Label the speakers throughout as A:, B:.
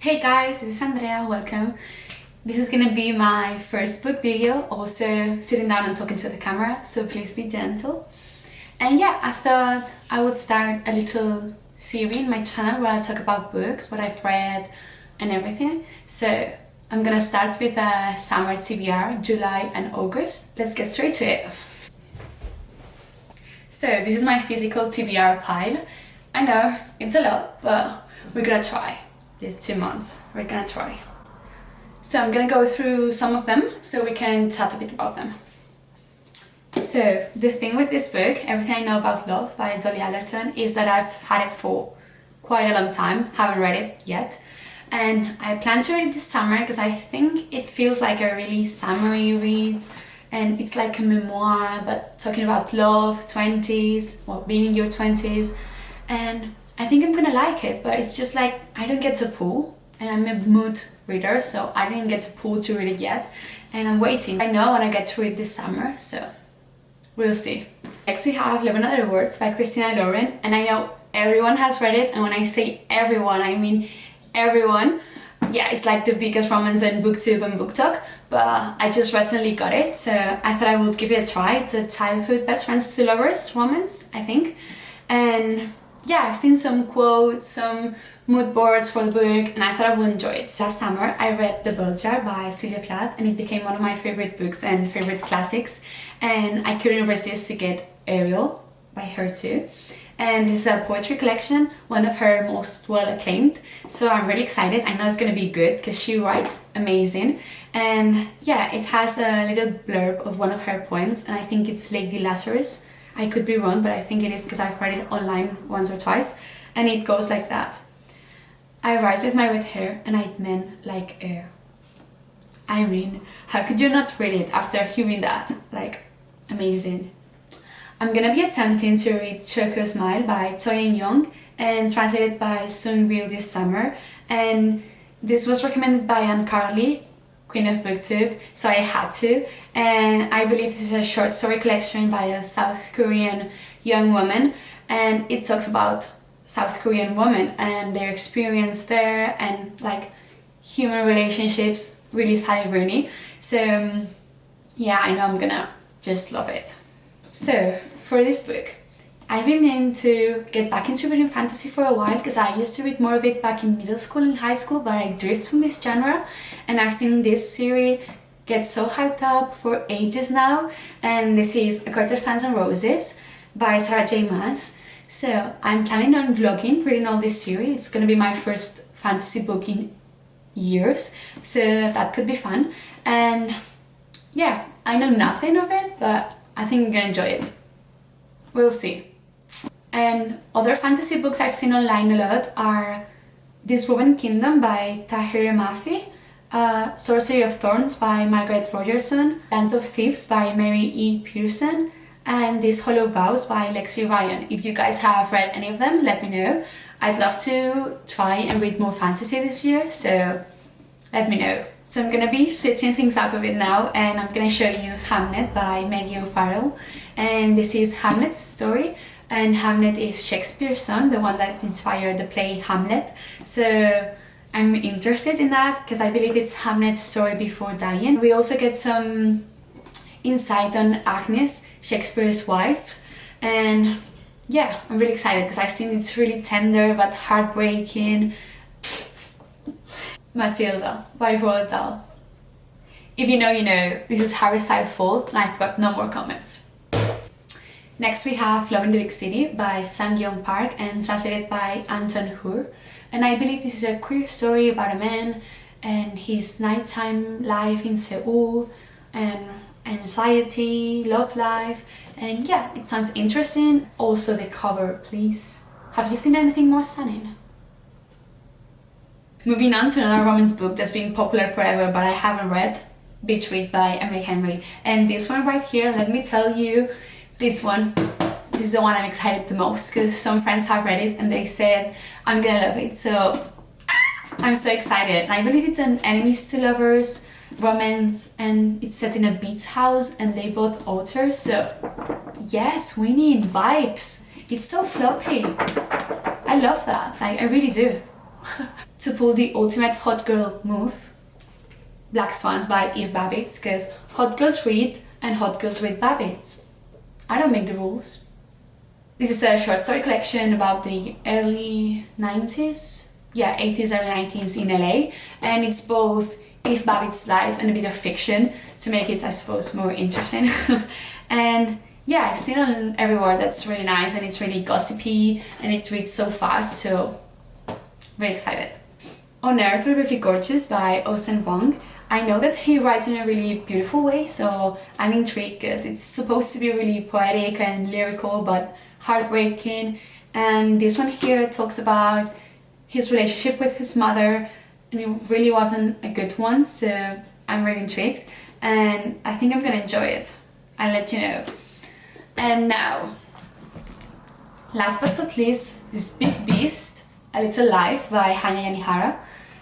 A: Hey guys, this is Andrea, welcome. This is gonna be my first book video, also sitting down and talking to the camera, so please be gentle. And yeah, I thought I would start a little series in my channel where I talk about books, what I've read and everything. So I'm gonna start with a summer TBR, July and August. Let's get straight to it. So this is my physical TBR pile. I know, it's a lot, but we're gonna try. These 2 months, we're gonna try. So I'm gonna go through some of them so we can chat a bit about them. So the thing with this book, Everything I Know About Love by Dolly Alderton, is that I've had it for quite a long time, haven't read it yet. And I plan to read it this summer because I think it feels like a really summery read. And it's like a memoir, but talking about love, 20s, or being in your 20s. And I think I'm gonna like it, but it's just like I don't get to pull, and I'm a mood reader, so I didn't get to pull to read it yet, and I'm waiting. I know when I get to read this summer, so we'll see. Next we have 11 Other Words by Christina Lauren, and I know everyone has read it, and when I say everyone, I mean everyone. Yeah, it's like the biggest romance on BookTube and BookTok, but I just recently got it, so I thought I would give it a try. It's a childhood best friends to lovers romance, I think, and yeah, I've seen some quotes, some mood boards for the book, and I thought I would enjoy it. Last summer I read The Bell Jar by Sylvia Plath, and it became one of my favorite books and favorite classics, and I couldn't resist to get Ariel by her too. And this is a poetry collection, one of her most well acclaimed, so I'm really excited. I know it's gonna be good because she writes amazing, and yeah, it has a little blurb of one of her poems, and I think it's Lady Lazarus. I could be wrong, but I think it is because I've read it online once or twice, and it goes like that. I rise with my red hair and I men like air. I mean, how could you not read it after hearing that? Like, amazing. I'm gonna be attempting to read Shoko Smile by Choi Eunyoung and translated by Sung Ryu this summer, and this was recommended by Ann Carly, Queen of BookTube, so I had to. And I believe this is a short story collection by a South Korean young woman, and it talks about South Korean women and their experience there, and like human relationships, really irony. So yeah, I know I'm gonna just love it. So for this book, I've been meaning to get back into reading fantasy for a while because I used to read more of it back in middle school and high school, but I drift from this genre, and I've seen this series get so hyped up for ages now, and this is ACOTAR Fans and Roses by Sarah J. Maas. So I'm planning on vlogging, reading all this series. It's gonna be my first fantasy book in years, so that could be fun. And yeah, I know nothing of it, but I think I'm gonna enjoy it. We'll see. And other fantasy books I've seen online a lot are This Woven Kingdom by Tahir Mafi, Sorcery of Thorns by Margaret Rogerson, Dance of Thieves by Mary E. Pearson, and These Hollow Vows by Lexi Ryan. If you guys have read any of them, let me know. I'd love to try and read more fantasy this year, so let me know. So I'm gonna be switching things up a bit now, and I'm gonna show you Hamnet by Maggie O'Farrell. And this is Hamlet's story, and Hamlet is Shakespeare's son, the one that inspired the play Hamlet. So I'm interested in that because I believe it's Hamlet's story before dying. We also get some insight on Agnes, Shakespeare's wife, and yeah, I'm really excited because I've seen it's really tender but heartbreaking. Matilda by Roald Dahl. If you know, you know. This is Harry Styles' fault, and I've got no more comments. Next we have Love in the Big City by Sanyon Park and translated by Anton Hur. And I believe this is a queer story about a man and his nighttime life in Seoul, and anxiety, love life, and yeah, it sounds interesting. Also the cover, please. Have you seen anything more stunning? Moving on to another romance book that's been popular forever but I haven't read, Beach Read by Emily Henry. And this one right here, let me tell you, this is the one I'm excited the most because some friends have read it and they said I'm gonna love it, so I'm so excited. And I believe it's an enemies to lovers romance, and it's set in a beach house and they both authors, so yes, winning vibes. It's so floppy. I love that, like I really do. to pull the ultimate hot girl move, Black Swans by Babitz, because hot girls read and hot girls read Babitz. I don't make the rules. This is a short story collection about the early 90s, 80s, early 90s in LA, and it's both Babitz's life and a bit of fiction to make it, I suppose, more interesting. And yeah, I've seen on everywhere that's really nice, and it's really gossipy and it reads so fast, so very excited. On Earth Beautifully Gorgeous by Wong. I know that he writes in a really beautiful way, so I'm intrigued because it's supposed to be really poetic and lyrical but heartbreaking, and this one here talks about his relationship with his mother, and it really wasn't a good one, so I'm really intrigued and I think I'm gonna enjoy it. I'll let you know. And now, last but not least, this big beast, A Little Life by Hanya Yanagihara.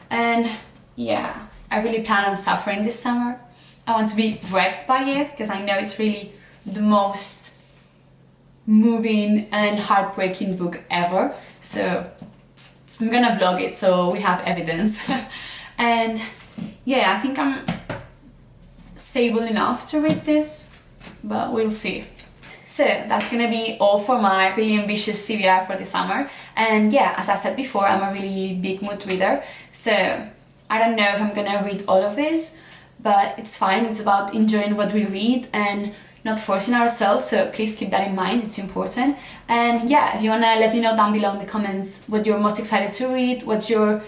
A: And yeah, I really plan on suffering this summer. I want to be wrecked by it because I know it's really the most moving and heartbreaking book ever. So I'm gonna vlog it so we have evidence. And yeah, I think I'm stable enough to read this, but we'll see. So that's gonna be all for my really ambitious TBR for the summer. And yeah, as I said before, I'm a really big mood reader, so I don't know if I'm gonna read all of this, but it's fine. It's about enjoying what we read and not forcing ourselves, so please keep that in mind, it's important. And yeah, if you wanna let me know down below in the comments what you're most excited to read, what's your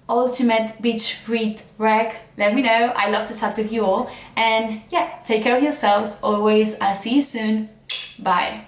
A: ultimate beach read rec, let me know. I love to chat with you all. And yeah, take care of yourselves always. I'll see you soon. Bye.